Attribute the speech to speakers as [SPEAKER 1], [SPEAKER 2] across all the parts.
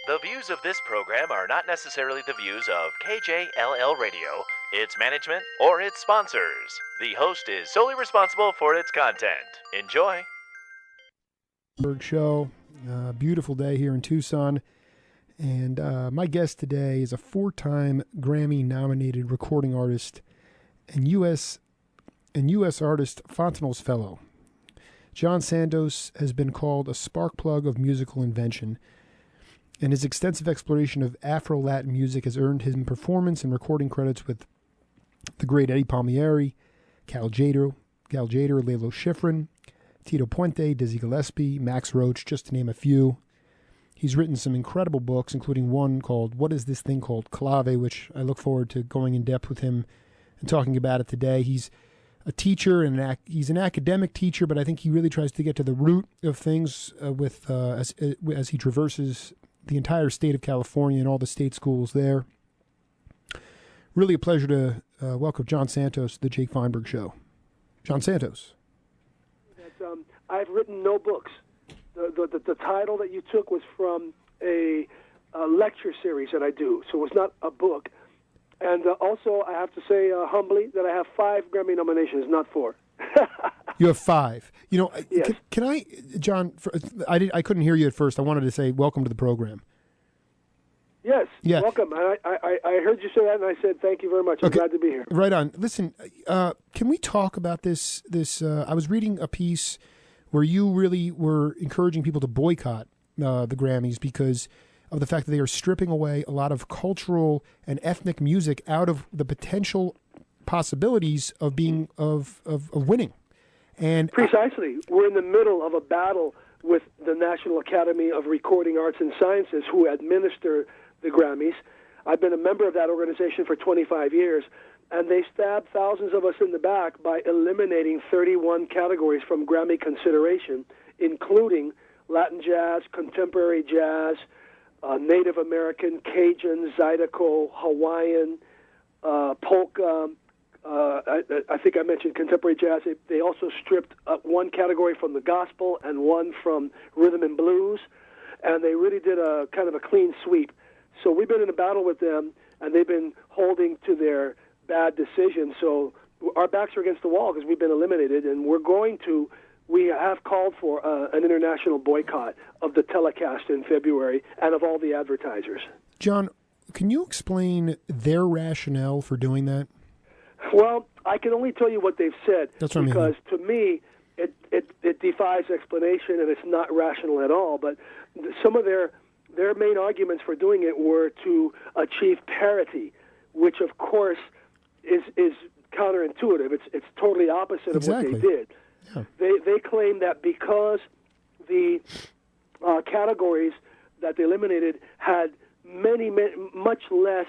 [SPEAKER 1] The views of this program are not necessarily the views of KJLL Radio, its management, or its sponsors. The host is solely responsible for its content. Enjoy.
[SPEAKER 2] Show. Beautiful day here in Tucson. And my guest today is a 4-time Grammy-nominated recording artist and U.S. Artist Fontenelle's Fellow. John Santos has been called a spark plug of musical invention, and his extensive exploration of Afro-Latin music has earned him performance and recording credits with the great Eddie Palmieri, Cal Tjader, Lalo Schifrin, Tito Puente, Dizzy Gillespie, Max Roach, just to name a few. He's written some incredible books, including one called What Is This Thing Called Clave, which I look forward to going in depth with him and talking about it today. He's a teacher, and he's an academic teacher, but I think he really tries to get to the root of things as he traverses the entire state of California and all the state schools there. Really a pleasure to welcome John Santos to the Jake Feinberg Show. John Santos.
[SPEAKER 3] I've written no books. The title that you took was from a lecture series that I do, so it's not a book. And also, I have to say humbly that I have 5 Grammy nominations, not 4.
[SPEAKER 2] You have 5. You know,
[SPEAKER 3] yes.
[SPEAKER 2] Can I, John? I couldn't hear you at first. I wanted to say welcome to the program.
[SPEAKER 3] Yes,
[SPEAKER 2] yeah.
[SPEAKER 3] Welcome. I heard you say that, and I said thank you very much. I'm glad to be here.
[SPEAKER 2] Right on. Listen, can we talk about this? I was reading a piece where you really were encouraging people to boycott the Grammys because of the fact that they are stripping away a lot of cultural and ethnic music out of the potential possibilities of being of winning. And
[SPEAKER 3] precisely, we're in the middle of a battle with the National Academy of Recording Arts and Sciences, who administer the Grammys. I've been a member of that organization for 25 years, and they stabbed thousands of us in the back by eliminating 31 categories from Grammy consideration, including Latin jazz, contemporary jazz, Native American, Cajun, Zydeco, Hawaiian, polka. I think I mentioned contemporary jazz. They also stripped one category from the gospel and one from rhythm and blues, and they really did a kind of a clean sweep. So we've been in a battle with them, and they've been holding to their bad decisions. So our backs are against the wall because we've been eliminated, and we have called for an international boycott of the telecast in February and of all the advertisers.
[SPEAKER 2] John, can you explain their rationale for doing that?
[SPEAKER 3] Well, I can only tell you what they've said.
[SPEAKER 2] That's what
[SPEAKER 3] because to me, it defies explanation, and it's not rational at all. But some of their main arguments for doing it were to achieve parity, which, of course, is counterintuitive. It's totally opposite of what they did. Yeah. They claim that because the categories that they eliminated had much less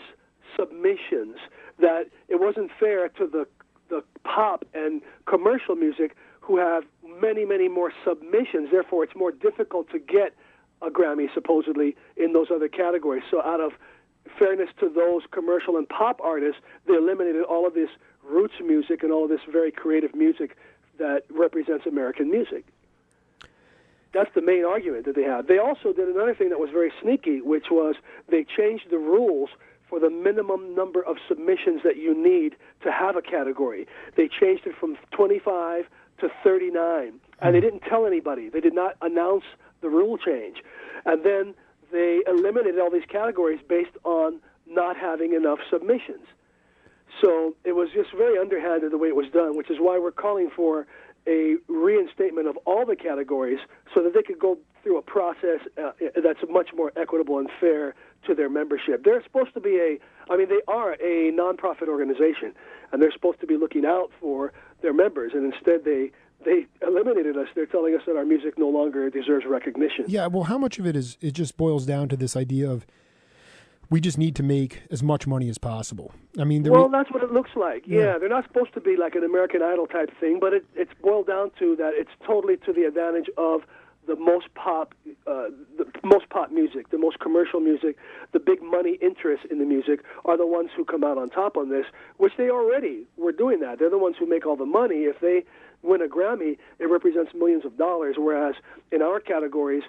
[SPEAKER 3] submissions, that it wasn't fair to the pop and commercial music who have many, many more submissions. Therefore, it's more difficult to get a Grammy, supposedly, in those other categories. So out of fairness to those commercial and pop artists, they eliminated all of this roots music and all of this very creative music that represents American music. That's the main argument that they have. They also did another thing that was very sneaky, which was they changed the rules for the minimum number of submissions that you need to have a category. They changed it from 25 to 39, and they didn't tell anybody. They did not announce the rule change. And then they eliminated all these categories based on not having enough submissions. So it was just very underhanded the way it was done, which is why we're calling for a reinstatement of all the categories so that they could go through a process that's much more equitable and fair to their membership. They're supposed to be they are a nonprofit organization, and they're supposed to be looking out for their members, and instead they eliminated us. They're telling us that our music no longer deserves recognition.
[SPEAKER 2] Yeah, well, how much of it just boils down to this idea of we just need to make as much money as possible. I mean,
[SPEAKER 3] that's what it looks like. Yeah, they're not supposed to be like an American Idol type thing, but it's boiled down to that it's totally to the advantage of the most pop music, the most commercial music, the big money interests in the music are the ones who come out on top on this, which they already were doing that. They're the ones who make all the money. If they win a Grammy, it represents millions of dollars, whereas in our categories,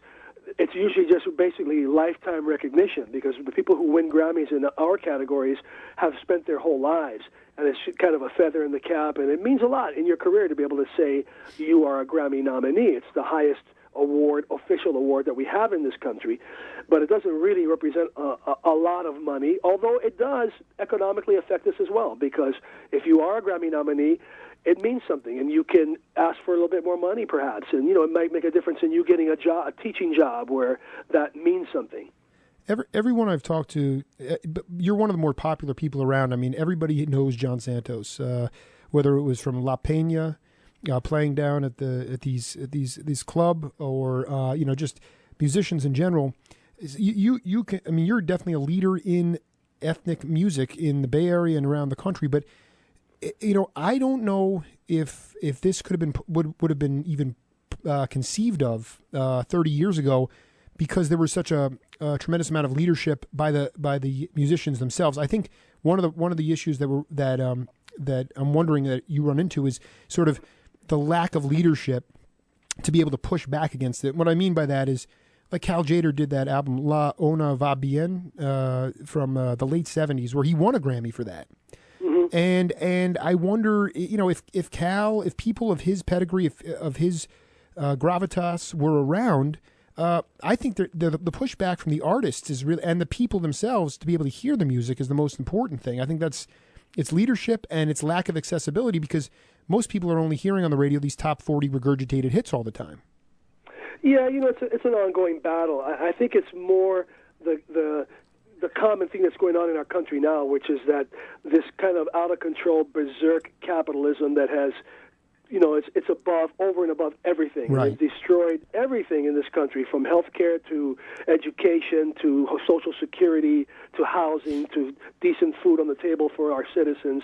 [SPEAKER 3] it's usually just basically lifetime recognition, because the people who win Grammys in our categories have spent their whole lives, and it's kind of a feather in the cap, and it means a lot in your career to be able to say you are a Grammy nominee. It's the highest award, official award that we have in this country, but it doesn't really represent a lot of money, although it does economically affect us as well, because if you are a Grammy nominee, it means something, and you can ask for a little bit more money perhaps, and it might make a difference in you getting a teaching job where that means something.
[SPEAKER 2] Everyone I've talked to, you're one of the more popular people around. I mean, everybody knows John Santos, whether it was from La Peña, playing down at these club, or just musicians in general. You can, I mean, you're definitely a leader in ethnic music in the Bay Area and around the country. But I don't know if this could have been would have been even conceived of 30 years ago, because there was such a tremendous amount of leadership by the musicians themselves. I think one of the issues that I'm wondering that you run into is sort of the lack of leadership to be able to push back against it. What I mean by that is, like Cal Tjader did that album La Ona Va Bien from the late 70s, where he won a Grammy for that. Mm-hmm. And I wonder, if Cal, if people of his pedigree, of his gravitas were around, I think the pushback from the artists is really, and the people themselves, to be able to hear the music is the most important thing. I think it's leadership and its lack of accessibility, because most people are only hearing on the radio these top 40 regurgitated hits all the time. Yeah,
[SPEAKER 3] it's an ongoing battle. I think it's more the common thing that's going on in our country now, which is that this kind of out of control berserk capitalism that has, it's over and above everything.
[SPEAKER 2] Right.
[SPEAKER 3] It's destroyed everything in this country, from healthcare to education to Social Security to housing to decent food on the table for our citizens.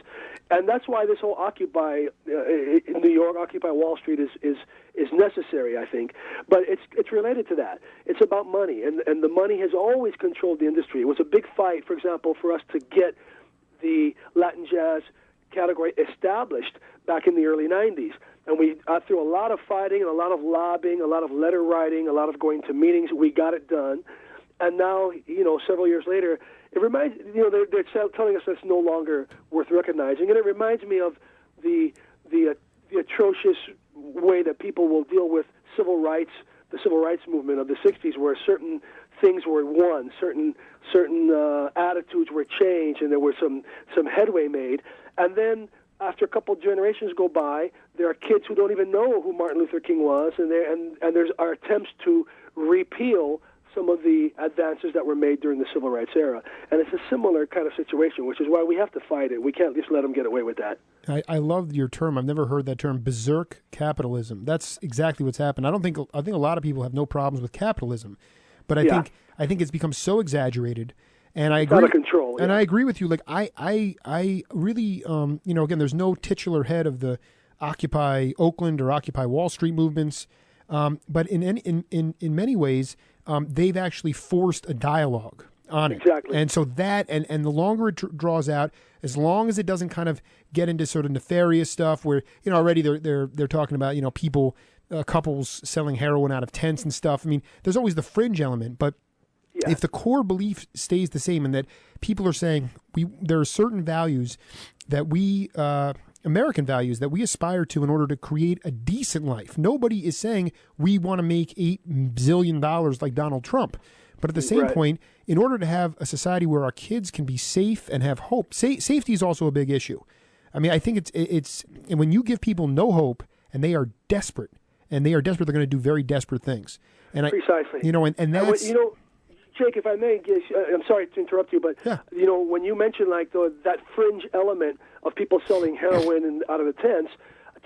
[SPEAKER 3] And that's why this whole Occupy in New York, Occupy Wall Street is necessary, I think. But it's related to that. It's about money, and the money has always controlled the industry. It was a big fight, for example, for us to get the Latin jazz category established back in the early 90s. And we, through a lot of fighting and a lot of lobbying, a lot of letter writing, a lot of going to meetings, we got it done. And now, several years later, it reminds, they're telling us that's no longer worth recognizing. And it reminds me of the atrocious way that people will deal with civil rights, the civil rights movement of the 60s, where certain things were won, certain attitudes were changed, and there was some headway made. And then after a couple generations go by, there are kids who don't even know who Martin Luther King was, and there's our attempts to repeal some of the advances that were made during the civil rights era. And it's a similar kind of situation, which is why we have to fight it. We can't just let them get away with that.
[SPEAKER 2] I love your term. I've never heard that term, berserk capitalism. That's exactly what's happened. I think a lot of people have no problems with capitalism, but I think it's become so exaggerated. And I agree.
[SPEAKER 3] Out of control.
[SPEAKER 2] And I agree with you. Like I really, again, there's no titular head of the Occupy Oakland or Occupy Wall Street movements, but in many ways, they've actually forced a dialogue on it.
[SPEAKER 3] Exactly.
[SPEAKER 2] And so that, and the longer it draws out, as long as it doesn't kind of get into sort of nefarious stuff where, already they're talking about, people, couples selling heroin out of tents and stuff. I mean, there's always the fringe element, but yeah. If the core belief stays the same, and that people are saying there are certain values that we, American values that we aspire to in order to create a decent life. Nobody is saying we want to make $8 billion like Donald Trump. But at the same point, in order to have a society where our kids can be safe and have hope, safety is also a big issue. I mean, I think it's and when you give people no hope and they are desperate, they're going to do very desperate things. And
[SPEAKER 3] precisely.
[SPEAKER 2] And that's...
[SPEAKER 3] Jake, if I may, I'm sorry to interrupt you, but
[SPEAKER 2] yeah.
[SPEAKER 3] When you mention that fringe element of people selling heroin and out of the tents,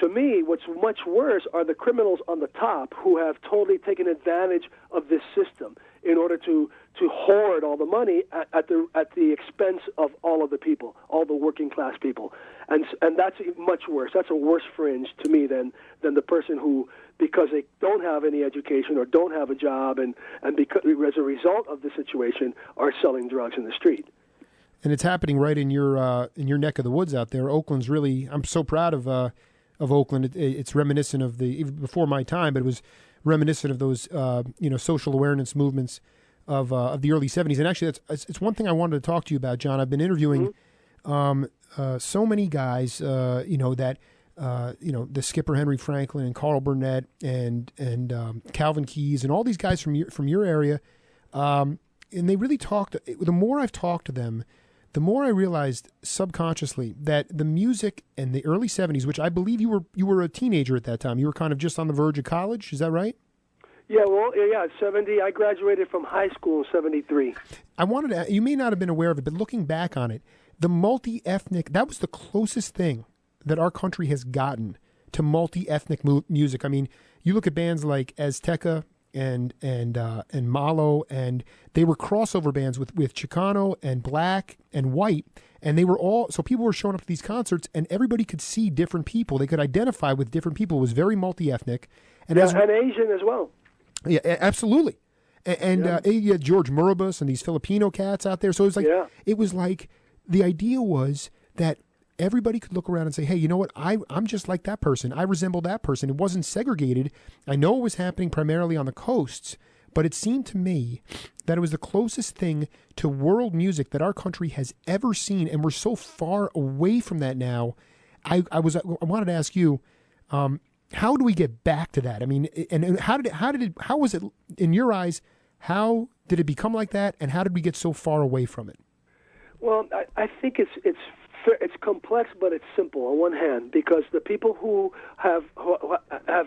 [SPEAKER 3] to me, what's much worse are the criminals on the top who have totally taken advantage of this system in order to hoard all the money at the expense of all of the people, all the working class people, and that's much worse. That's a worse fringe to me than the person who, because they don't have any education or don't have a job, and because as a result of the situation are selling drugs in the street.
[SPEAKER 2] And it's happening right in your neck of the woods out there. Oakland's really, I'm so proud of Oakland. It's reminiscent of even before my time, but it was reminiscent of those social awareness movements of the early 70s. And actually, it's one thing I wanted to talk to you about, John. I've been interviewing so many guys, that the skipper Henry Franklin and Carl Burnett and Calvin Keyes and all these guys from your area, and they really talked. The more I've talked to them, the more I realized subconsciously that the music in the early 70s, which I believe you were a teenager at that time, you were kind of just on the verge of college. Is that right?
[SPEAKER 3] Yeah, well, 70. I graduated from high school in 73.
[SPEAKER 2] I wanted to. You may not have been aware of it, but looking back on it, the multi-ethnic, that was the closest thing that our country has gotten to multi-ethnic music. I mean, you look at bands like Azteca and Malo, and they were crossover bands with Chicano and Black and White, and they were all, so people were showing up to these concerts, and everybody could see different people. They could identify with different people. It was very multi-ethnic. And
[SPEAKER 3] and Asian as well.
[SPEAKER 2] Yeah, absolutely. And you had George Murabus and these Filipino cats out there. So it was like the idea was that everybody could look around and say, hey, you know what? I'm just like that person. I resemble that person. It wasn't segregated. I know it was happening primarily on the coasts, but it seemed to me that it was the closest thing to world music that our country has ever seen. And we're so far away from that now. I wanted to ask you, how do we get back to that? I mean, and how was it in your eyes? How did it become like that? And how did we get so far away from it?
[SPEAKER 3] Well, I think it's complex, but it's simple on one hand, because the people who have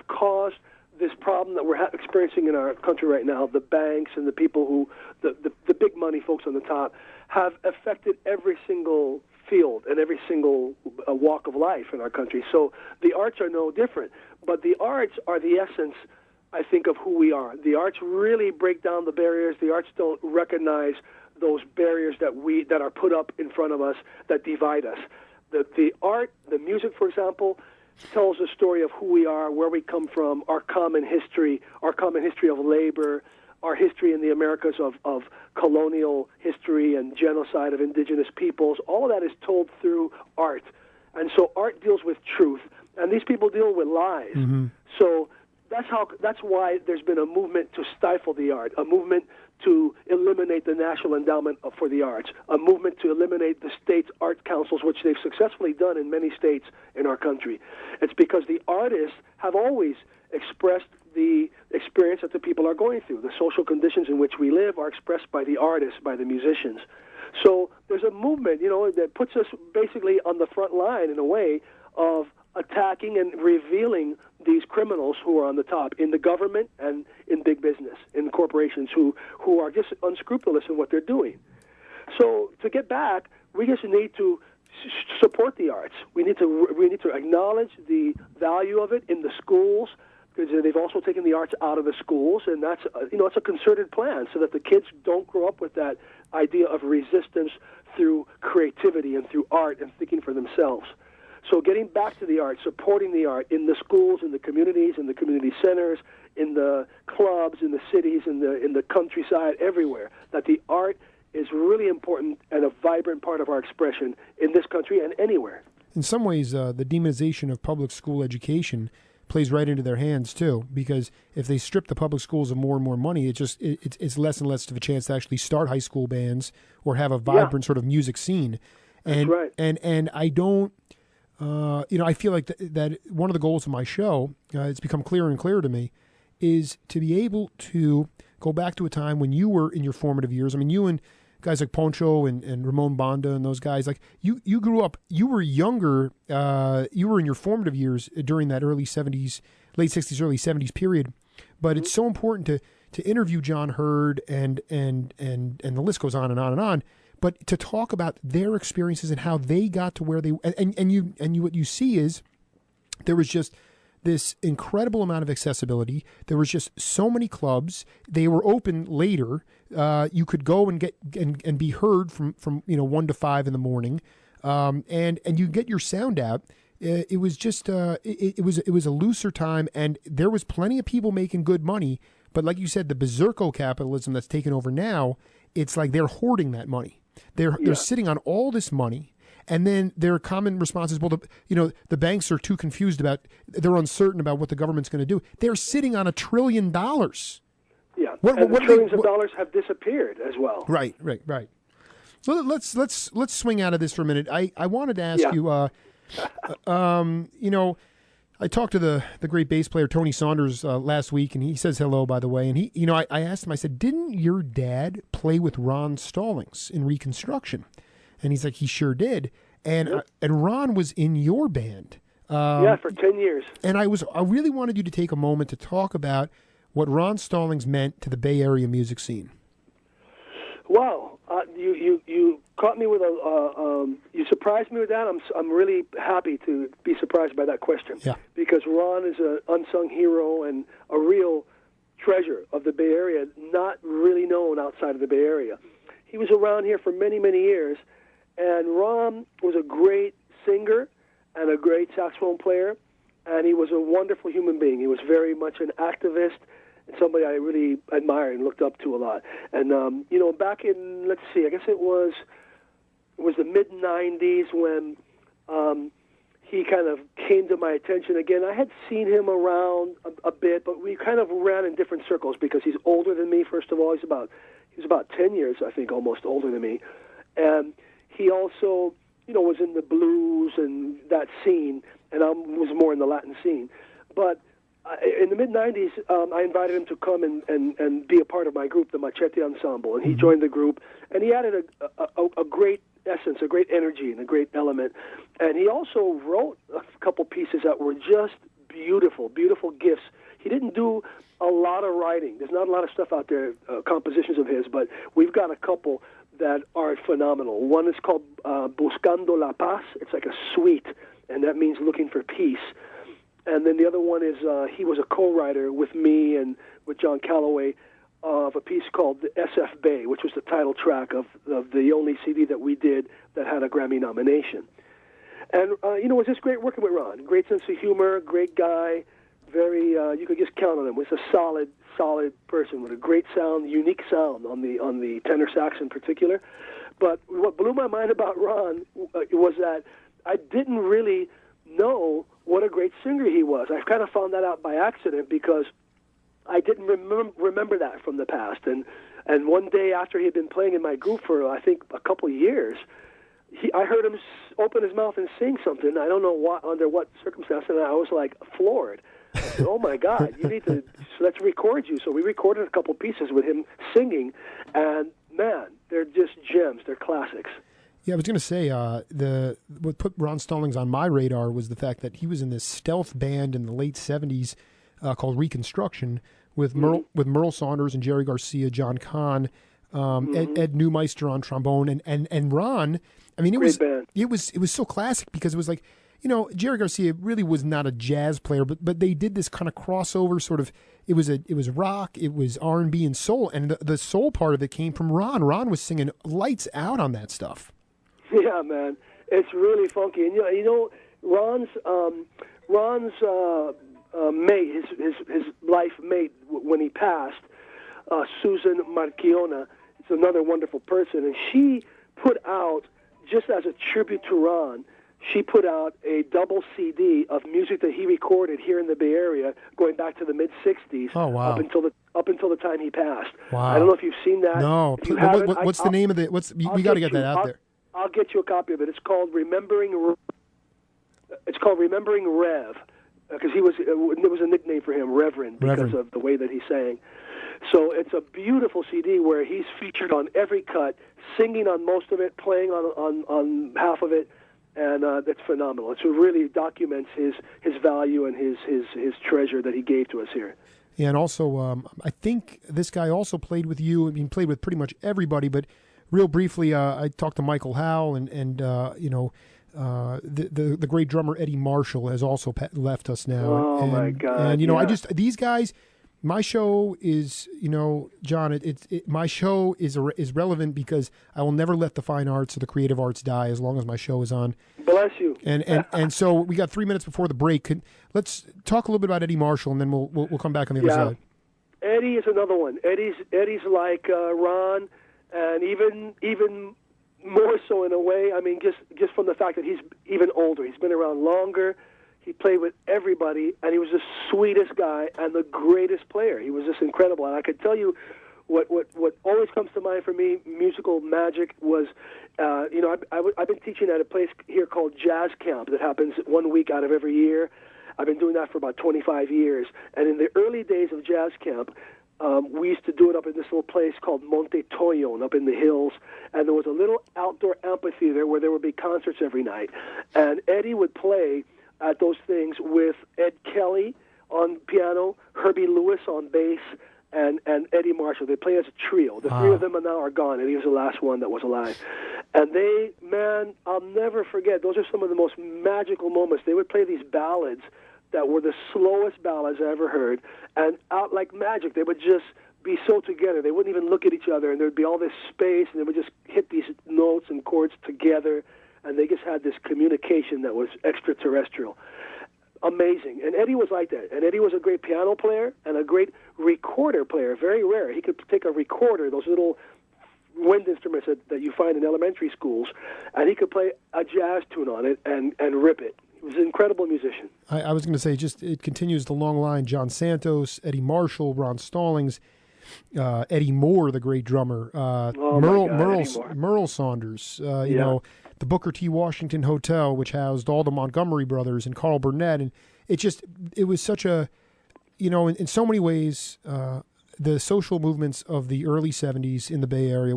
[SPEAKER 3] caused this problem that we're experiencing in our country right now, the banks and the people who, the big money folks on the top, have affected every single field and every single walk of life in our country. So the arts are no different. But the arts are the essence, I think, of who we are. The arts really break down the barriers. The arts don't recognize those barriers that are put up in front of us that divide us. The art, the music, for example, tells a story of who we are, where we come from, our common history of labor, our history in the Americas of colonial history and genocide of indigenous peoples. All of that is told through art. And so art deals with truth, and these people deal with lies. Mm-hmm. So that's why there's been a movement to stifle the art, a movement to eliminate the National Endowment for the Arts, a movement to eliminate the state's art councils, which they've successfully done in many states in our country. It's because the artists have always expressed the experience that the people are going through. The social conditions in which we live are expressed by the artists, by the musicians. So there's a movement, that puts us basically on the front line in a way of attacking and revealing these criminals who are on the top in the government and in big business, in corporations who are just unscrupulous in what they're doing. So to get back, we just need to support the arts. We need to acknowledge the value of it in the schools, because they've also taken the arts out of the schools, and that's it's a concerted plan so that the kids don't grow up with that idea of resistance through creativity and through art and thinking for themselves. So getting back to the art, supporting the art in the schools, in the communities, in the community centers, in the clubs, in the cities, in the countryside, everywhere, that the art is really important and a vibrant part of our expression in this country and anywhere.
[SPEAKER 2] In some ways, the demonization of public school education plays right into their hands too, because if they strip the public schools of more and more money, it's less and less of a chance to actually start high school bands or have a vibrant sort of music scene. And,
[SPEAKER 3] that's right.
[SPEAKER 2] And I don't, I feel like that one of the goals of my show, it's become clearer and clearer to me, is to be able to go back to a time when you were in your formative years. I mean, you and guys like Poncho and Ramon Banda and those guys, like you grew up, you were younger, you were in your formative years during that early 70s, late 60s, early 70s period. But it's so important to interview John Hurd and the list goes on and on and on. But to talk about their experiences and how they got to where they and what you see is there was just this incredible amount of accessibility. There was just so many clubs. They were open later. You could go and get and be heard from 1 to 5 in the morning, and you get your sound out. It was just it was a looser time, and there was plenty of people making good money. But like you said, the berserko capitalism that's taken over now, it's like they're hoarding that money. They're sitting on all this money, And then their common response is, well, the banks are too confused they're uncertain about what the government's going to do. They're sitting on $1 trillion.
[SPEAKER 3] Yeah,
[SPEAKER 2] what
[SPEAKER 3] trillions of dollars have disappeared as well.
[SPEAKER 2] Right. So let's swing out of this for a minute. I wanted to ask you, I talked to the great bass player Tony Saunders last week, and he says hello, by the way. And I asked him, I said, didn't your dad play with Ron Stallings in Reconstruction? And he's like, he sure did. And Ron was in your band.
[SPEAKER 3] For 10 years.
[SPEAKER 2] And I really wanted you to take a moment to talk about what Ron Stallings meant to the Bay Area music scene.
[SPEAKER 3] Wow, you caught me with you surprised me with that. I'm really happy to be surprised by that question.
[SPEAKER 2] Yeah.
[SPEAKER 3] Because Ron is an unsung hero and a real treasure of the Bay Area, not really known outside of the Bay Area. He was around here for many, many years, and Ron was a great singer and a great saxophone player, and he was a wonderful human being. He was very much an activist, and somebody I really admired and looked up to a lot. And back in, let's see, I guess it was the mid-'90s when he kind of came to my attention again. I had seen him around a bit, but we kind of ran in different circles because he's older than me. First of all, he's about 10 years, I think, almost older than me, and he also, was in the blues and that scene, and I was more in the Latin scene. But in the mid-'90s, I invited him to come and be a part of my group, the Machete Ensemble, and he joined the group, and he added a great essence, a great energy, and a great element. And he also wrote a couple pieces that were just beautiful, beautiful gifts. He didn't do a lot of writing. There's not a lot of stuff out there, compositions of his, but we've got a couple that are phenomenal. One is called Buscando la Paz. It's like a suite, and that means looking for peace. And then the other one is he was a co-writer with me and with John Calloway of a piece called the SF Bay, which was the title track of the only CD that we did that had a Grammy nomination. And, it was just great working with Ron. Great sense of humor, great guy, very, you could just count on him. He was a solid person with a great sound, unique sound on the tenor sax in particular. But what blew my mind about Ron was that I didn't really know what a great singer he was. I kind of found that out by accident because I didn't remember that from the past. And one day after he had been playing in my group for, I think, a couple of years, I heard him open his mouth and sing something. I don't know under what circumstance, and I was like floored. I said, "Oh my God, let's record you." So we recorded a couple pieces with him singing, and man, they're just gems. They're classics.
[SPEAKER 2] Yeah, I was going to say what put Ron Stallings on my radar was the fact that he was in this stealth band in the late '70s called Reconstruction with Merle Saunders and Jerry Garcia, John Kahn, Ed Neumeister on trombone, and Ron. I mean, it was so classic because it was like, Jerry Garcia really was not a jazz player, but they did this kind of crossover sort of. It was rock, it was R&B and soul, and the soul part of it came from Ron. Ron was singing lights out on that stuff.
[SPEAKER 3] Yeah, man, it's really funky. And Ron's mate, his life mate when he passed, Susan Marchiona, is another wonderful person, and she put out, just as a tribute to Ron, she put out a double CD of music that he recorded here in the Bay Area, going back to the mid '60s.
[SPEAKER 2] Oh, wow.
[SPEAKER 3] Up until the time he passed.
[SPEAKER 2] Wow.
[SPEAKER 3] I don't know if you've seen that.
[SPEAKER 2] No. What's the name of it? We got to get that out there.
[SPEAKER 3] I'll get you a copy of it. It's called Remembering Rev, because it was a nickname for him, Reverend, because of the way that he sang. So it's a beautiful CD where he's featured on every cut, singing on most of it, playing on half of it, and that's phenomenal. It really documents his value and his treasure that he gave to us here.
[SPEAKER 2] Yeah, and also, I think this guy also played with you. I mean, played with pretty much everybody, but real briefly, I talked to Michael Howe, and the great drummer Eddie Marshall has also left us now.
[SPEAKER 3] Oh, my God.
[SPEAKER 2] And, these guys, my show is, John, my show is relevant because I will never let the fine arts or the creative arts die as long as my show is on.
[SPEAKER 3] Bless you.
[SPEAKER 2] And so we got 3 minutes before the break. Let's talk a little bit about Eddie Marshall, and then we'll come back on the other side.
[SPEAKER 3] Eddie is another one. Eddie's like Ron, and even more so in a way. I mean, just from the fact that he's even older. He's been around longer. He played with everybody, and he was the sweetest guy and the greatest player. He was just incredible. And I could tell you what always comes to mind for me, musical magic, was, I've been teaching at a place here called Jazz Camp that happens 1 week out of every year. I've been doing that for about 25 years. And in the early days of Jazz Camp, we used to do it up in this little place called Monte Toyon up in the hills, and there was a little outdoor amphitheater where there would be concerts every night. And Eddie would play at those things with Ed Kelly on piano, Herbie Lewis on bass, and Eddie Marshall. They play as a trio. The three of them now are gone. Eddie was the last one that was alive. And I'll never forget, those are some of the most magical moments. They would play these ballads that were the slowest ballads I ever heard, and out like magic, they would just be so together. They wouldn't even look at each other, and there'd be all this space, and they would just hit these notes and chords together, and they just had this communication that was extraterrestrial. Amazing. And Eddie was like that. And Eddie was a great piano player and a great recorder player, very rare. He could take a recorder, those little wind instruments that you find in elementary schools, and he could play a jazz tune on it and rip it. He was an incredible musician.
[SPEAKER 2] I was going to say, just it continues the long line. John Santos, Eddie Marshall, Ron Stallings, Eddie Moore, the great drummer, Merle Saunders, you know, the Booker T. Washington Hotel, which housed all the Montgomery brothers and Carl Burnett. And it was such a, in so many ways, the social movements of the early 70s in the Bay Area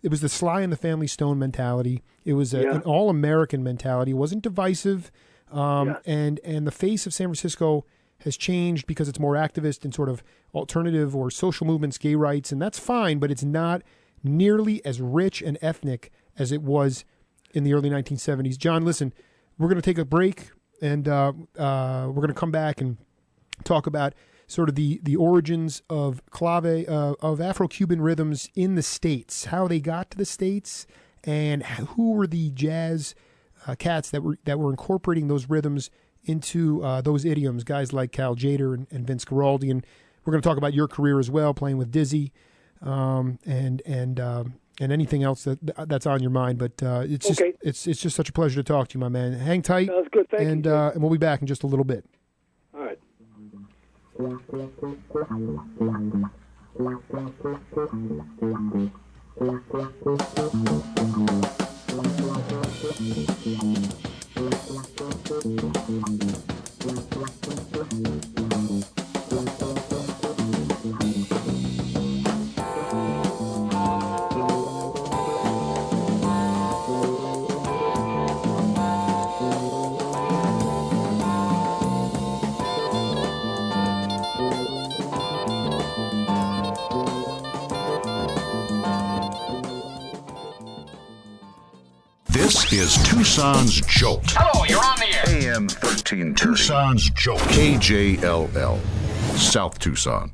[SPEAKER 2] it was the Sly and the Family Stone mentality. It was an all-American mentality. It wasn't divisive. And the face of San Francisco has changed because it's more activist and sort of alternative or social movements, gay rights, and that's fine, but it's not nearly as rich and ethnic as it was in the early 1970s. John, listen, we're going to take a break, and we're going to come back and talk about sort of the origins of clave, of Afro-Cuban rhythms in the States, how they got to the States, and who were the jazz cats that were incorporating those rhythms into those idioms, guys like Cal Tjader and Vince Guaraldi. And we're going to talk about your career as well, playing with Dizzy, and anything else that's on your mind. But it's just such a pleasure to talk to you, my man. Hang tight.
[SPEAKER 3] Sounds good. Thank you.
[SPEAKER 2] And we'll be back in just a little bit.
[SPEAKER 3] All right.
[SPEAKER 4] This is Tucson's Jolt.
[SPEAKER 5] Hello, you're on the air.
[SPEAKER 4] AM 1330. Tucson's Jolt. KJLL. South Tucson.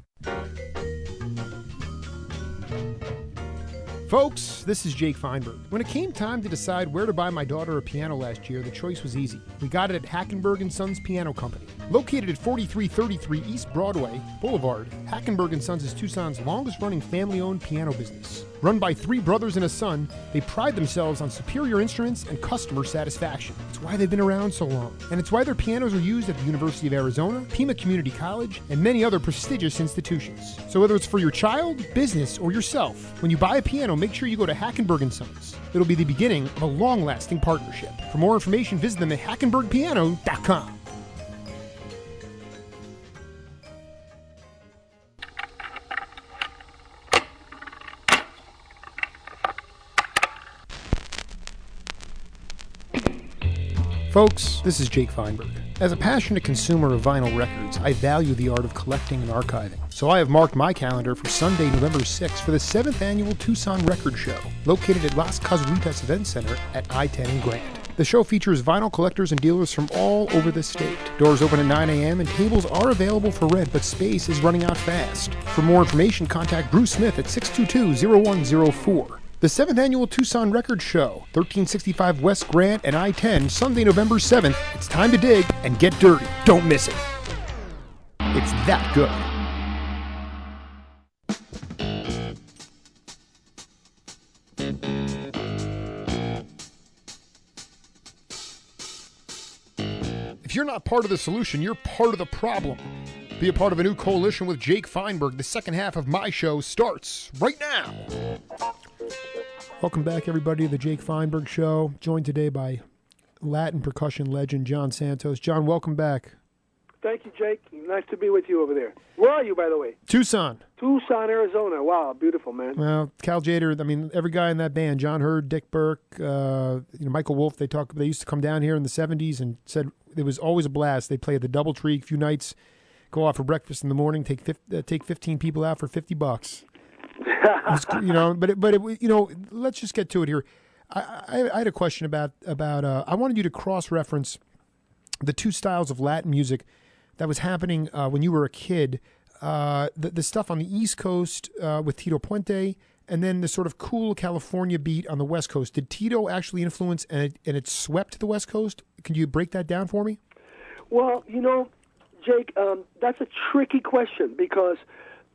[SPEAKER 2] Folks, this is Jake Feinberg. When it came time to decide where to buy my daughter a piano last year, the choice was easy. We got it at Hackenberg & Sons Piano Company. Located at 4333 East Broadway Boulevard, Hackenberg & Sons is Tucson's longest-running family-owned piano business. Run by three brothers and a son, they pride themselves on superior instruments and customer satisfaction. It's why they've been around so long. And it's why their pianos are used at the University of Arizona, Pima Community College, and many other prestigious institutions. So whether it's for your child, business, or yourself, when you buy a piano, make sure you go to Hackenberg & Sons. It'll be the beginning of a long-lasting partnership. For more information, visit them at hackenbergpiano.com. Folks, this is Jake Feinberg. As a passionate consumer of vinyl records, I value the art of collecting and archiving. So I have marked my calendar for Sunday, November 6th for the 7th Annual Tucson Record Show, located at Las Casuaritas Event Center at I-10 in Grand. The show features vinyl collectors and dealers from all over the state. Doors open at 9 a.m. and tables are available for rent, but space is running out fast. For more information, contact Bruce Smith at 622-0104. The 7th Annual Tucson Record Show, 1365 West Grant and I-10, Sunday, November 7th. It's time to dig and get dirty. Don't miss it. It's that good. If you're not part of the solution, you're part of the problem. Be a part of a new coalition with Jake Feinberg. The second half of my show starts right now. Welcome back, everybody, to the Jake Feinberg Show. Joined today by Latin percussion legend John Santos. John, welcome back.
[SPEAKER 3] Thank you, Jake. Nice to be with you over there. Where are you, by the way?
[SPEAKER 2] Tucson,
[SPEAKER 3] Arizona. Wow, beautiful, man.
[SPEAKER 2] Well, Cal Jader, I mean, every guy in that band, John Hurd, Dick Burke, Michael Wolf, they used to come down here in the 70s and said it was always a blast. They'd play at the DoubleTree a few nights, go out for breakfast in the morning, take 15 people out for $50. Let's just get to it here. I had a question about I wanted you to cross-reference the two styles of Latin music that was happening when you were a kid, the stuff on the East Coast with Tito Puente, and then the sort of cool California beat on the West Coast. Did Tito actually influence and it swept the West Coast? Can you break that down for me?
[SPEAKER 3] Well, Jake, that's a tricky question because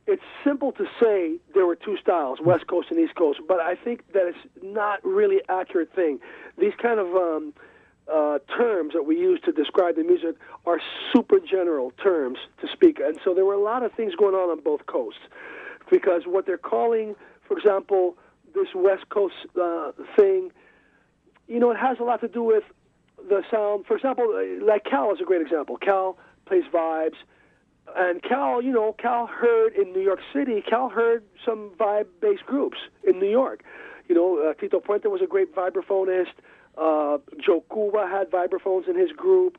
[SPEAKER 3] it's simple to say there were two styles, West Coast and East Coast, but I think that it's not really accurate thing. These kind of terms that we use to describe the music are super general terms to speak. And so there were a lot of things going on both coasts because what they're calling, for example, this West Coast thing, it has a lot to do with the sound. For example, like Cal is a great example. Cal plays vibes. And Cal heard in New York City, Cal heard some vibe-based groups in New York. Tito Puente was a great vibraphonist. Joe Cuba had vibraphones in his group.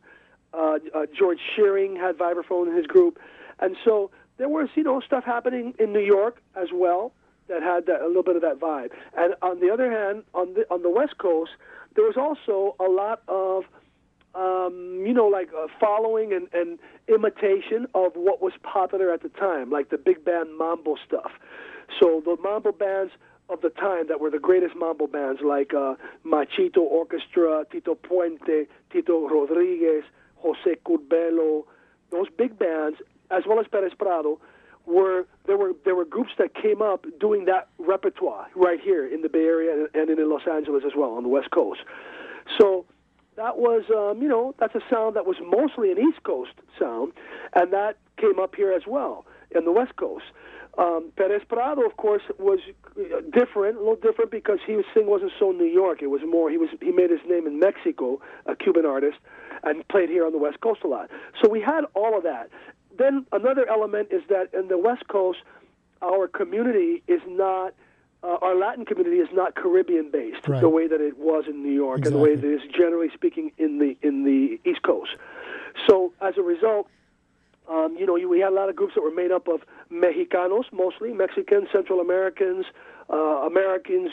[SPEAKER 3] George Shearing had vibraphone in his group. And so there was, stuff happening in New York as well that had a little bit of that vibe. And on the other hand, on the West Coast, there was also a lot of, following and imitation of what was popular at the time, like the big band mambo stuff. So the mambo bands of the time that were the greatest mambo bands, like Machito Orchestra, Tito Puente, Tito Rodriguez, Jose Curbelo, those big bands, as well as Perez Prado, there were groups that came up doing that repertoire right here in the Bay Area and in Los Angeles as well on the West Coast. So that was, that's a sound that was mostly an East Coast sound, and that came up here as well in the West Coast. Perez Prado, of course, was a little different because his thing wasn't so New York. It was more, he made his name in Mexico, a Cuban artist, and played here on the West Coast a lot. So we had all of that. Then another element is that in the West Coast, our community is not, our Latin community is not Caribbean-based, right, the way that it was in New York, exactly, and the way that it is generally speaking in the East Coast. So as a result, we had a lot of groups that were made up of Mexicanos, mostly Mexicans, Central Americans, Americans,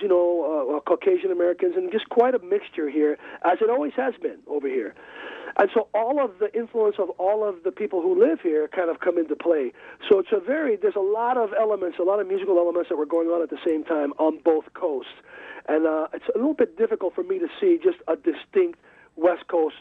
[SPEAKER 3] Caucasian Americans, and just quite a mixture here, as it always has been over here. And so all of the influence of all of the people who live here kind of come into play. So there's a lot of elements, a lot of musical elements that were going on at the same time on both coasts. And it's a little bit difficult for me to see just a distinct West Coast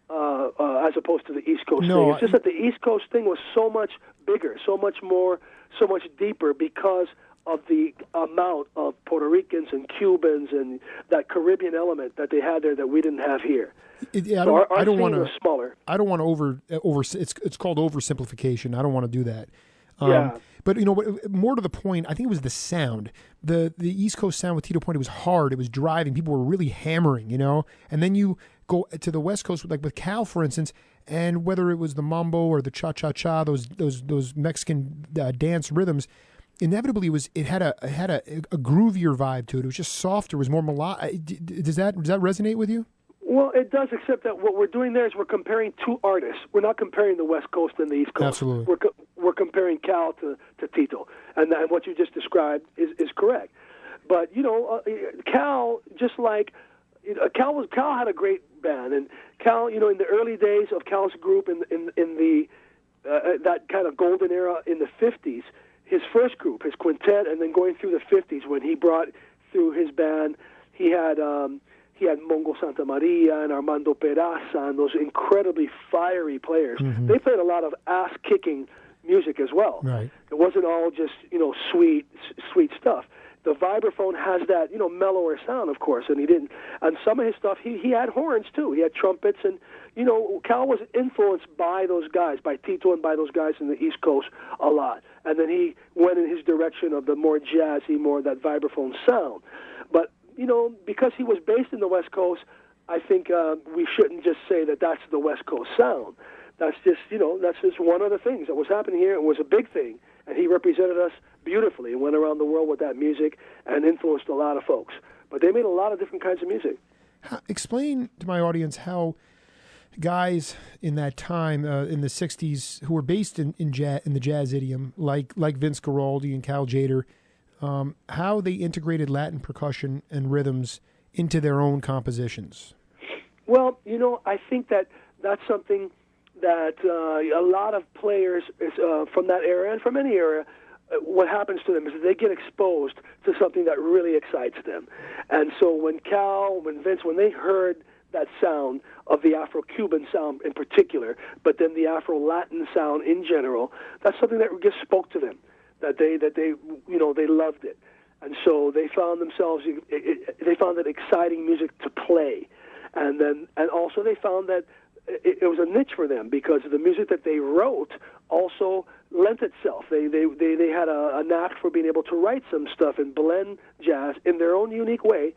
[SPEAKER 3] as opposed to the East Coast thing. It's just that the East Coast thing was so much bigger, so much more, so much deeper because of the amount of Puerto Ricans and Cubans and that Caribbean element that they had there that we didn't have here.
[SPEAKER 2] I don't want to. Smaller. I don't want to over. It's called oversimplification. I don't want to do that.
[SPEAKER 3] Yeah.
[SPEAKER 2] But more to the point, I think it was the sound. The East Coast sound with Tito Puente was hard. It was driving. People were really hammering, And then you go to the West Coast, like with Cal, for instance, and whether it was the mambo or the cha-cha-cha, those Mexican dance rhythms, inevitably it had a groovier vibe to it. It was just softer. It was more melodic. Does that resonate with you?
[SPEAKER 3] Well, it does, except that what we're doing there is we're comparing two artists. We're not comparing the West Coast and the East Coast.
[SPEAKER 2] Absolutely.
[SPEAKER 3] We're comparing Cal to Tito, and what you just described is correct. But Cal, just like Cal had a great band, and Cal, in the early days of Cal's group in the that kind of golden era in the 50s, his first group, his quintet, and then going through the 50s when he brought through his band, he had Mongo Santa Maria and Armando Peraza and those incredibly fiery players. Mm-hmm. They played a lot of ass-kicking music as well.
[SPEAKER 2] Right.
[SPEAKER 3] It wasn't all just, sweet stuff. The vibraphone has that, mellower sound, of course, and he didn't. And some of his stuff, he had horns too. He had trumpets, and Cal was influenced by those guys, by Tito and by those guys in the East Coast a lot. And then he went in his direction of the more jazzy, more that vibraphone sound. But because he was based in the West Coast, I think we shouldn't just say that that's the West Coast sound. That's just one of the things that was happening here. It was a big thing, and he represented us beautifully and went around the world with that music and influenced a lot of folks. But they made a lot of different kinds of music.
[SPEAKER 2] Explain to my audience how guys in that time, in the 60s, who were based in the jazz idiom, like Vince Guaraldi and Cal Tjader, how they integrated Latin percussion and rhythms into their own compositions.
[SPEAKER 3] Well, I think that's something that a lot of players from that era and from any era, what happens to them is that they get exposed to something that really excites them. And so when Cal, when Vince, when they heard that sound of the Afro-Cuban sound in particular, but then the Afro-Latin sound in general, that's something that just spoke to them, that they loved it. And so they found themselves, they found it exciting music to play. And also they found that it was a niche for them because the music that they wrote also lent itself. They had a knack for being able to write some stuff and blend jazz in their own unique way.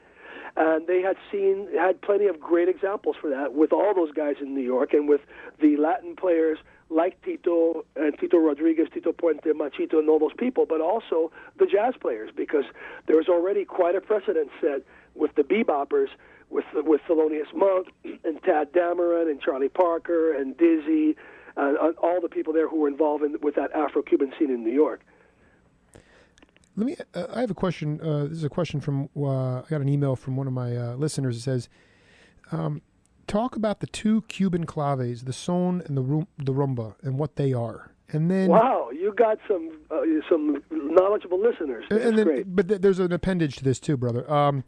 [SPEAKER 3] And they had plenty of great examples for that with all those guys in New York and with the Latin players like Tito and Tito Rodriguez, Tito Puente, Machito, and all those people, but also the jazz players, because there was already quite a precedent set with the beboppers, with Thelonious Monk and Tad Dameron and Charlie Parker and Dizzy and all the people there who were involved with that Afro-Cuban scene in New York.
[SPEAKER 2] I have a question. This is a question from, I got an email from one of my listeners. It says, talk about the two Cuban claves, the son and the rumba, and what they are. And then,
[SPEAKER 3] wow, you got some knowledgeable listeners. That's great.
[SPEAKER 2] But there's an appendage to this too, brother.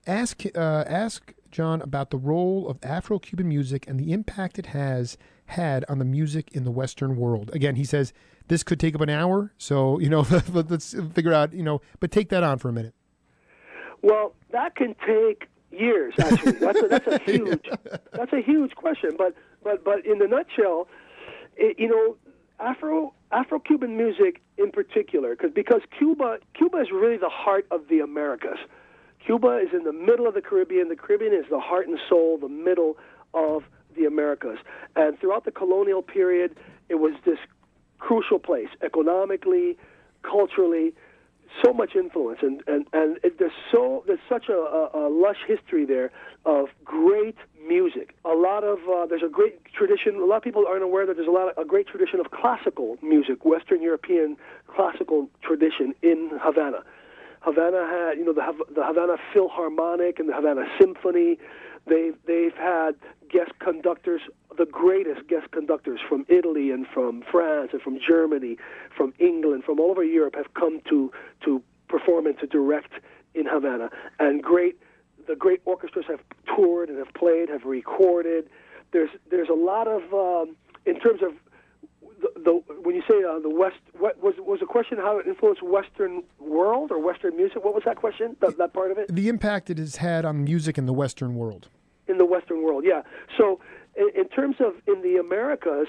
[SPEAKER 2] Ask John about the role of Afro-Cuban music and the impact it has had on the music in the Western world. Again, he says this could take up an hour, so let's figure out, but take that on for a minute. Well,
[SPEAKER 3] that can take years. Actually, that's a huge question. But in the nutshell, Afro-Cuban music in particular, because Cuba is really the heart of the Americas. Cuba is in the middle of the Caribbean. The Caribbean is the heart and soul, the middle of the Americas. And throughout the colonial period, it was this crucial place, economically, culturally, so much influence. And there's such a lush history there of great music. There's a great tradition. A lot of people aren't aware that there's a great tradition of classical music, Western European classical tradition in Havana. Havana had, the Havana Philharmonic and the Havana Symphony. They've had guest conductors, the greatest guest conductors from Italy and from France and from Germany, from England, from all over Europe have come to perform and to direct in Havana. And the great orchestras have toured and have played, have recorded. There's a lot of, in terms of when you say the West, what was the question? How it influenced Western world or Western music? What was that question? That part of it?
[SPEAKER 2] The impact it has had on music in the Western world.
[SPEAKER 3] In the Western world, yeah. So, in terms of in the Americas,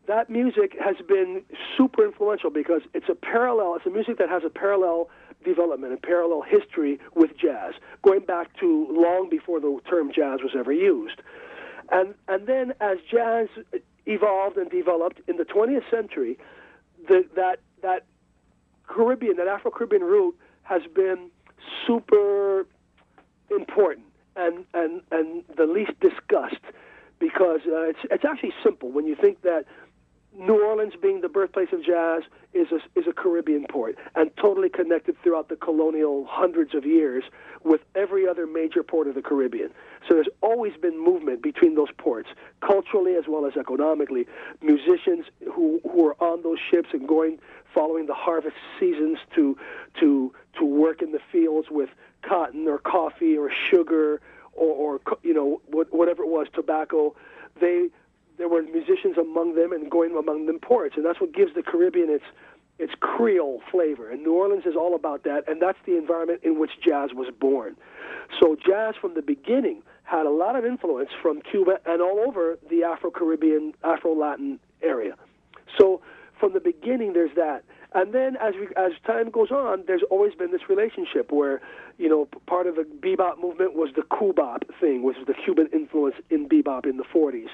[SPEAKER 3] that music has been super influential because it's a music that has a parallel development, a parallel history with jazz, going back to long before the term jazz was ever used. And then as jazz evolved and developed in the 20th century, that Caribbean, that Afro-Caribbean root has been super important and the least discussed because it's actually simple when you think that New Orleans, being the birthplace of jazz, is a Caribbean port and totally connected throughout the colonial hundreds of years with every other major port of the Caribbean. So there's always been movement between those ports, culturally as well as economically. Musicians who are on those ships and following the harvest seasons to work in the fields with cotton or coffee or sugar or whatever it was, tobacco. There were musicians among them and going among them ports, and that's what gives the Caribbean It's Creole flavor, and New Orleans is all about that, and that's the environment in which jazz was born. So jazz from the beginning had a lot of influence from Cuba and all over the Afro-Caribbean, Afro-Latin area. So from the beginning, there's that. And then as time goes on, there's always been this relationship where, part of the bebop movement was the Cubop thing, which was the Cuban influence in bebop in the 40s.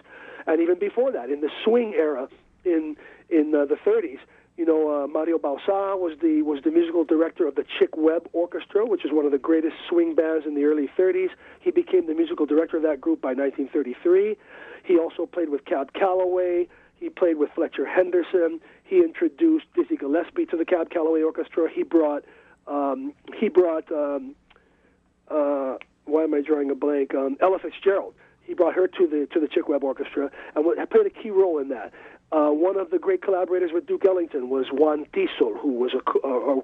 [SPEAKER 3] And even before that, in the swing era in the 30s, Mario Bausá was the musical director of the Chick Webb Orchestra, which is one of the greatest swing bands in the early 30s. He became the musical director of that group by 1933. He also played with Cab Calloway. He played with Fletcher Henderson. He introduced Dizzy Gillespie to the Cab Calloway Orchestra. He brought why am I drawing a blank? Ella Fitzgerald. He brought her to the Chick Webb Orchestra and played a key role in that. One of the great collaborators with Duke Ellington was Juan Tisol, who was a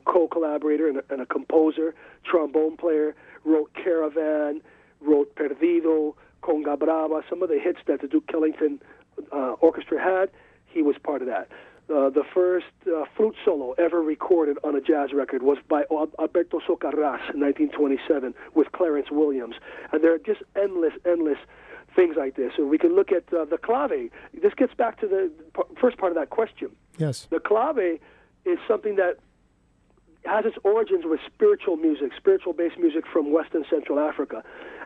[SPEAKER 3] co-collaborator and a composer, trombone player, wrote Caravan, wrote Perdido, Conga Brava, some of the hits that the Duke Ellington orchestra had. He was part of that. The first flute solo ever recorded on a jazz record was by Alberto Socarrás in 1927 with Clarence Williams. And there are just endless things like this. And we can look at the clave. This gets back to the first part of that question.
[SPEAKER 2] Yes.
[SPEAKER 3] The clave is something that has its origins with spiritual music, spiritual-based music from West and Central Africa.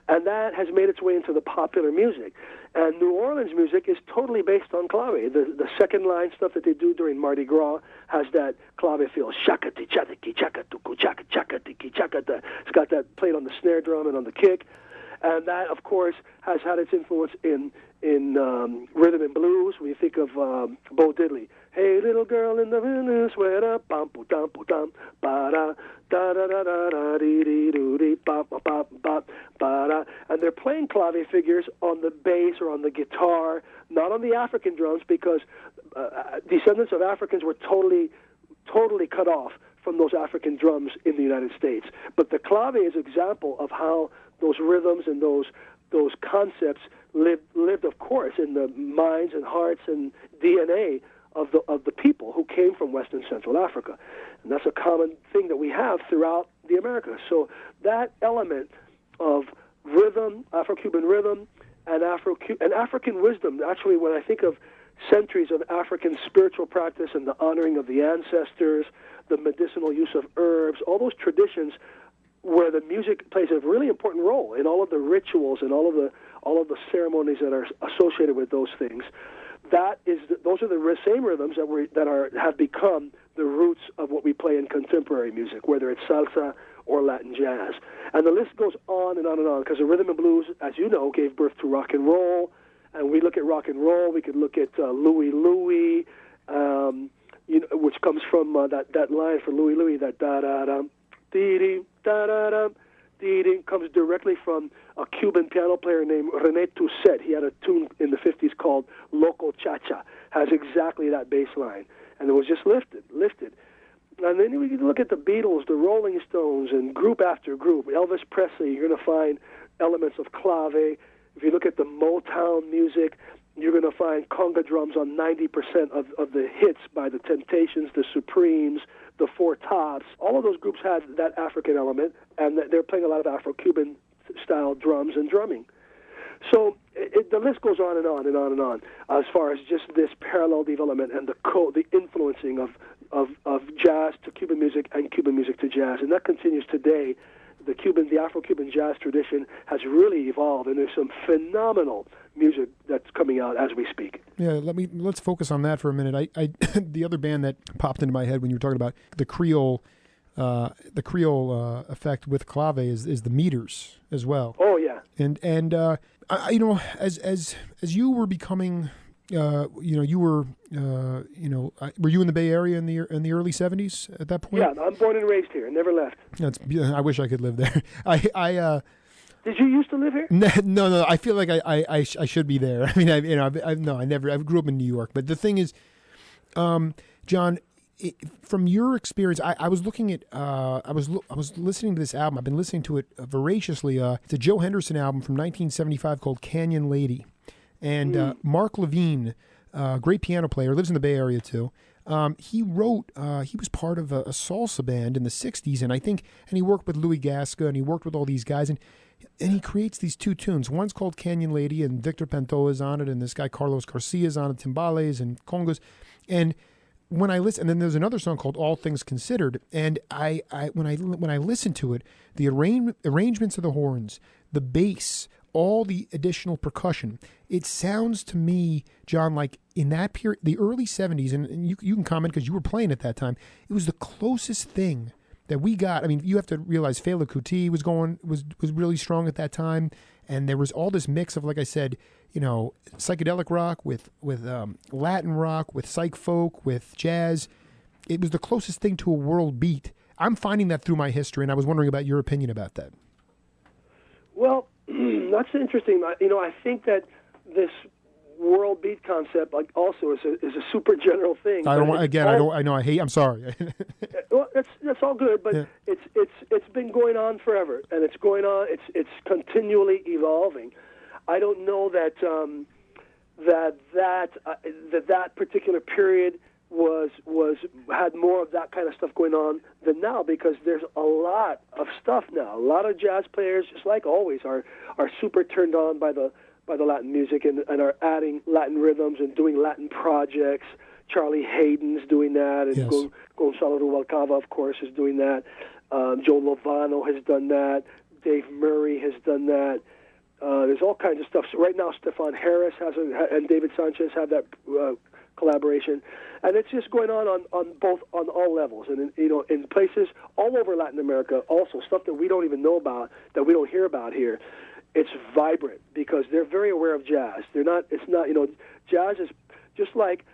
[SPEAKER 3] And that has made its way into the popular music. And New Orleans music is totally based on clave. The second line stuff that they do during Mardi Gras has that clave feel. Shakati, chatiki, chakatuku, chaka, chakatiki, chakata. It's got that played on the snare drum and on the kick. And that, of course, has had its influence in rhythm and blues. When you think of Bo Diddley, hey, little girl in the blue sweater, bum, pu, dum, ba da da da da da da dee dee doo dee, ba ba ba ba ba da. And they're playing clave figures on the bass or on the guitar, not on the African drums, because descendants of Africans were totally cut off from those African drums in the United States. But the clave is an example of how those rhythms and those concepts lived, of course, in the minds and hearts and DNA of the people who came from West and Central Africa. And that's a common thing that we have throughout the Americas. So that element of rhythm, Afro-Cuban rhythm, and African wisdom, actually, when I think of centuries of African spiritual practice and the honoring of the ancestors, the medicinal use of herbs, all those traditions where the music plays a really important role in all of the rituals and all of the ceremonies that are associated with those things. Those are the same rhythms that have become the roots of what we play in contemporary music, whether it's salsa or Latin jazz. And the list goes on and on and on, because the rhythm and blues, as you know, gave birth to rock and roll. And we look at rock and roll, we could look at Louie Louie, which comes from that line for Louie Louie, that da-da-dum, dee-dee, da-da-dum, dee-dee, comes directly from a Cuban piano player named René Toussaint. He had a tune in the 50s called Loco Cha-Cha, has exactly that bass line. And it was just lifted. And then we can look at the Beatles, the Rolling Stones, and group after group. Elvis Presley, you're going to find elements of clave. If you look at the Motown music, you're going to find conga drums on 90% of the hits by the Temptations, the Supremes, the Four Tops. All of those groups had that African element, and they're playing a lot of Afro-Cuban style drums and drumming. So the list goes on and on and on and on as far as just this parallel development and the influencing of jazz to Cuban music and Cuban music to jazz. And that continues today. The Afro-Cuban jazz tradition has really evolved, and there's some phenomenal music that's coming out as we speak.
[SPEAKER 2] Yeah, let's focus on that for a minute. I the other band that popped into my head when you were talking about the Creole effect with clave is the Meters as well.
[SPEAKER 3] Oh yeah,
[SPEAKER 2] and as you were becoming. Were you in the Bay Area in the early 70s at that point?
[SPEAKER 3] Yeah, I'm born and raised here. Never left.
[SPEAKER 2] I wish I could live there.
[SPEAKER 3] Did you used to live here?
[SPEAKER 2] No. I feel like I should be there. I mean, I never. I grew up in New York. But the thing is, John, from your experience, I was looking at. I was listening to this album. I've been listening to it voraciously. It's a Joe Henderson album from 1975 called Canyon Lady. And Mark Levine, great piano player, lives in the Bay Area too. He was part of a salsa band in the 60s, and he worked with Louis Gasca, and he worked with all these guys, and he creates these two tunes. One's called Canyon Lady, and Victor Pantoja is on it, and this guy Carlos Garcia is on it, timbales and congas. And when I listen, and then there's another song called All Things Considered, and when I listen to it, the arrangements of the horns, the bass, all the additional percussion, it sounds to me, John, like in that period, the early 70s, and you can comment because you were playing at that time, it was the closest thing that we got. I mean, you have to realize Fela Kuti was really strong at that time, and there was all this mix of, like I said, psychedelic rock with Latin rock, with psych folk, with jazz. It was the closest thing to a world beat. I'm finding that through my history, and I was wondering about your opinion about that.
[SPEAKER 3] Well, that's interesting. I think that this world beat concept, like, also is a super general thing. I'm sorry. Well, that's all good, but yeah. It's been going on forever, and it's going on. It's continually evolving. I don't know that that particular period had more of that kind of stuff going on than now, because there's a lot of stuff now. A lot of jazz players, just like always, are super turned on by the Latin music and are adding Latin rhythms and doing Latin projects. Charlie Hayden's doing that, and yes. Gonzalo Rubalcaba, of course, is doing that. Joe Lovano has done that. Dave Murray has done that. There's all kinds of stuff. So right now, Stefan Harris and David Sanchez have that collaboration, and it's just going on all levels, and in places all over Latin America. Also, stuff that we don't even know about, that we don't hear about here. It's vibrant because they're very aware of jazz. Jazz is just like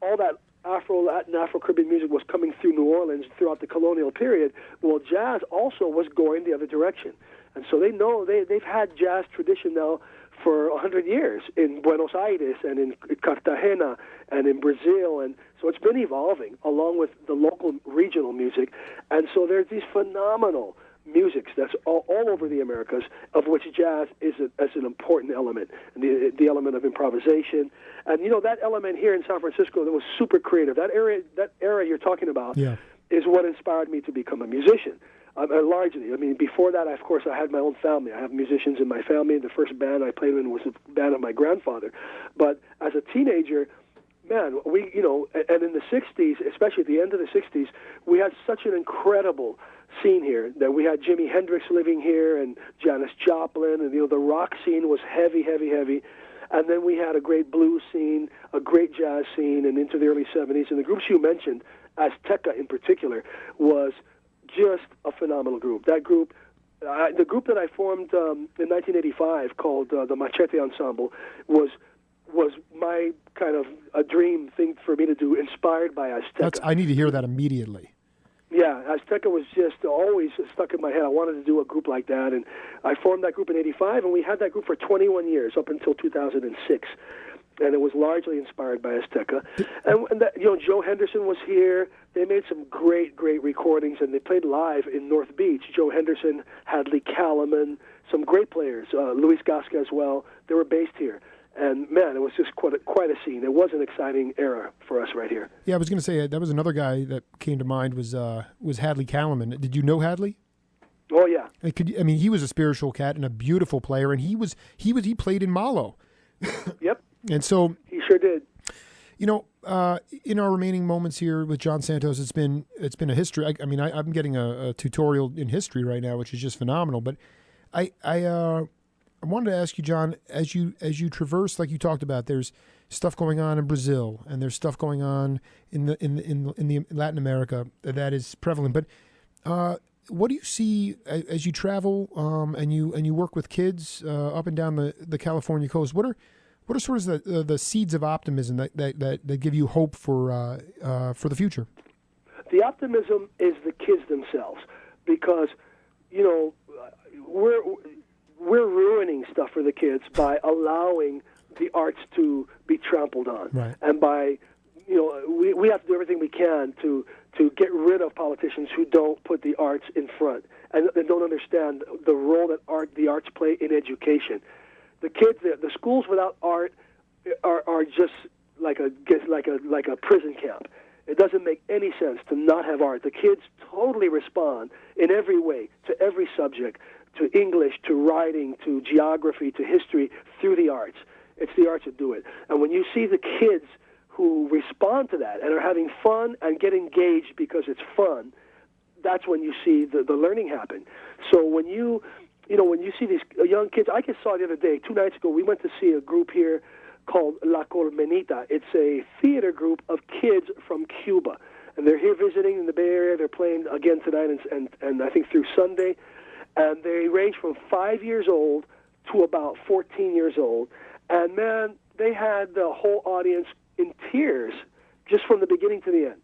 [SPEAKER 3] all that Afro-Latin, Afro-Caribbean music was coming through New Orleans throughout the colonial period. Well, jazz also was going the other direction. And so they know they've had jazz tradition now for 100 years in Buenos Aires and in Cartagena and in Brazil. And so it's been evolving along with the local regional music. And so there's these phenomenal musics that's all over the Americas, of which jazz is an important element, and the element of improvisation. And that element here in San Francisco that was super creative. That era you're talking about is what inspired me to become a musician. Largely, I mean, before that, of course, I had my own family. I have musicians in my family. The first band I played in was a band of my grandfather. But as a teenager, man, and in the 60s, especially at the end of the 60s, we had such an incredible scene here that we had Jimi Hendrix living here and Janis Joplin, and the rock scene was heavy. And then we had a great blues scene, a great jazz scene, and into the early 70s. And the groups you mentioned, Azteca in particular, was just a phenomenal group. That group, the group that I formed in 1985 called the Machete Ensemble, was my kind of a dream thing for me to do, inspired by Azteca.
[SPEAKER 2] I need to hear that immediately.
[SPEAKER 3] Yeah, Azteca was just always stuck in my head. I wanted to do a group like that, and I formed that group in 85, and we had that group for 21 years, up until 2006. And it was largely inspired by Azteca. And that, Joe Henderson was here. They made some great recordings, and they played live in North Beach. Joe Henderson, Hadley Callman, some great players, Luis Gasca as well. They were based here. And, man, it was just quite a scene. It was an exciting era for us right here.
[SPEAKER 2] Yeah, I was going to say, that was another guy that came to mind was Hadley Callman. Did you know Hadley?
[SPEAKER 3] Oh, yeah.
[SPEAKER 2] He was a spiritual cat and a beautiful player, and he played in Malo.
[SPEAKER 3] Yep.
[SPEAKER 2] And so
[SPEAKER 3] he sure did.
[SPEAKER 2] In our remaining moments here with John Santos, it's been a history. I'm getting a tutorial in history right now, which is just phenomenal. But I wanted to ask you, John, as you traverse, like you talked about, there's stuff going on in Brazil, and there's stuff going on in the Latin America that is prevalent. But what do you see as you travel and you work with kids up and down the California coast? What are sort of the seeds of optimism that give you hope for the future?
[SPEAKER 3] The optimism is the kids themselves, because we're ruining stuff for the kids by allowing the arts to be trampled on,
[SPEAKER 2] right. And
[SPEAKER 3] by we have to do everything we can to get rid of politicians who don't put the arts in front and don't understand the role that the arts play in education. The kids, the schools without art are just like a prison camp. It doesn't make any sense to not have art. The kids totally respond in every way to every subject, to English, to writing, to geography, to history, through the arts. It's the arts that do it. And when you see the kids who respond to that and are having fun and get engaged because it's fun, that's when you see the learning happen. So when you see these young kids, I just saw the other day, 2 nights ago, we went to see a group here called La Colmenita. It's a theater group of kids from Cuba. And they're here visiting in the Bay Area. They're playing again tonight and I think through Sunday. And they range from 5 years old to about 14 years old. And, man, they had the whole audience in tears just from the beginning to the end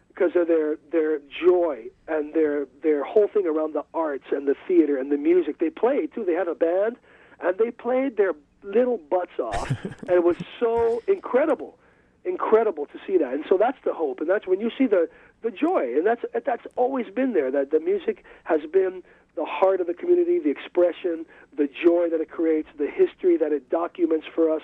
[SPEAKER 3] because of their joy and their whole thing around the arts and the theater and the music. They played, too. They had a band, and they played their little butts off. And it was so incredible to see that. And so that's the hope. And that's when you see the joy. And that's always been there, that the music has been the heart of the community, the expression, the joy that it creates, the history that it documents for us,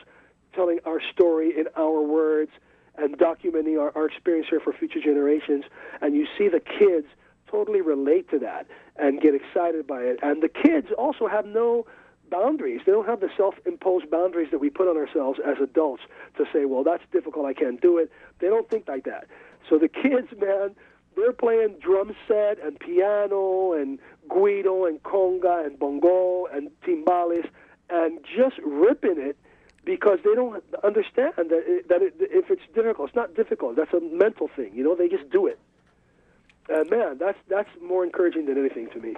[SPEAKER 3] telling our story in our words and documenting our experience here for future generations. And you see the kids totally relate to that and get excited by it. And the kids also have no boundaries. They don't have the self-imposed boundaries that we put on ourselves as adults to say, well, that's difficult, I can't do it. They don't think like that. So the kids, man, they're playing drum set and piano and guido and conga and bongo and timbales and just ripping it because they don't understand that if it's difficult, it's not difficult. That's a mental thing. They just do it. And, man, that's more encouraging than anything to me.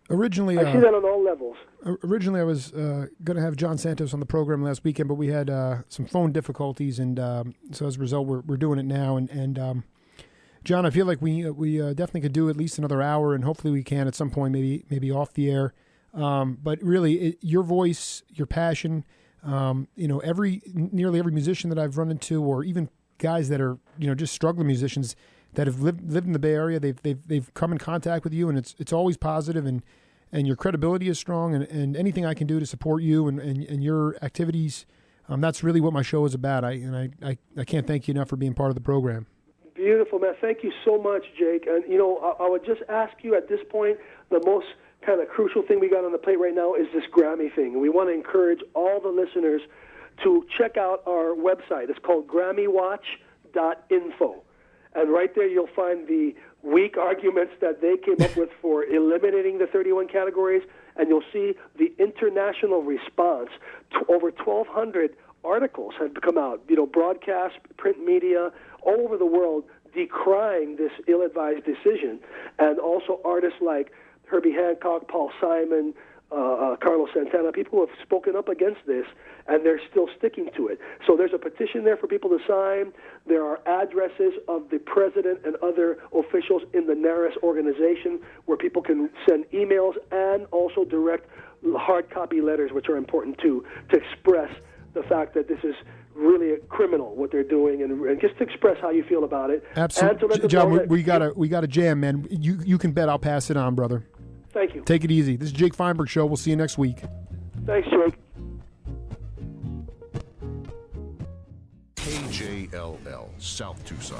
[SPEAKER 2] Originally,
[SPEAKER 3] I see that on all levels.
[SPEAKER 2] Originally, I was going to have John Santos on the program last weekend, but we had some phone difficulties, and so as a result, we're doing it now. And John, I feel like we definitely could do at least another hour, and hopefully we can at some point, maybe off the air. But really, your voice, your passion, nearly every musician that I've run into, or even guys that are just struggling musicians that have lived in the Bay Area, they've come in contact with you, and it's always positive, and your credibility is strong, and anything I can do to support you and your activities, that's really what my show is about. I can't thank you enough for being part of the program.
[SPEAKER 3] Beautiful, man. Thank you so much, Jake. And, I would just ask you at this point, the most kind of crucial thing we got on the plate right now is this Grammy thing. And we want to encourage all the listeners to check out our website. It's called GrammyWatch.info. And right there you'll find the weak arguments that they came up with for eliminating the 31 categories, and you'll see the international response. Over 1,200 articles have come out, broadcast, print media, all over the world decrying this ill-advised decision. And also artists like Herbie Hancock, Paul Simon, Carlos Santana, people who have spoken up against this, and they're still sticking to it. So there's a petition there for people to sign. There are addresses of the president and other officials in the NARAS organization where people can send emails and also direct hard copy letters, which are important too, to express the fact that this is really a criminal what they're doing, and just to express how you feel about it.
[SPEAKER 2] Absolutely, John. We got a jam, man. You can bet I'll pass it on, brother.
[SPEAKER 3] Thank you.
[SPEAKER 2] Take it easy. This is Jake Feinberg Show. We'll see you next week.
[SPEAKER 3] Thanks, Jake.
[SPEAKER 4] KJLL, South Tucson.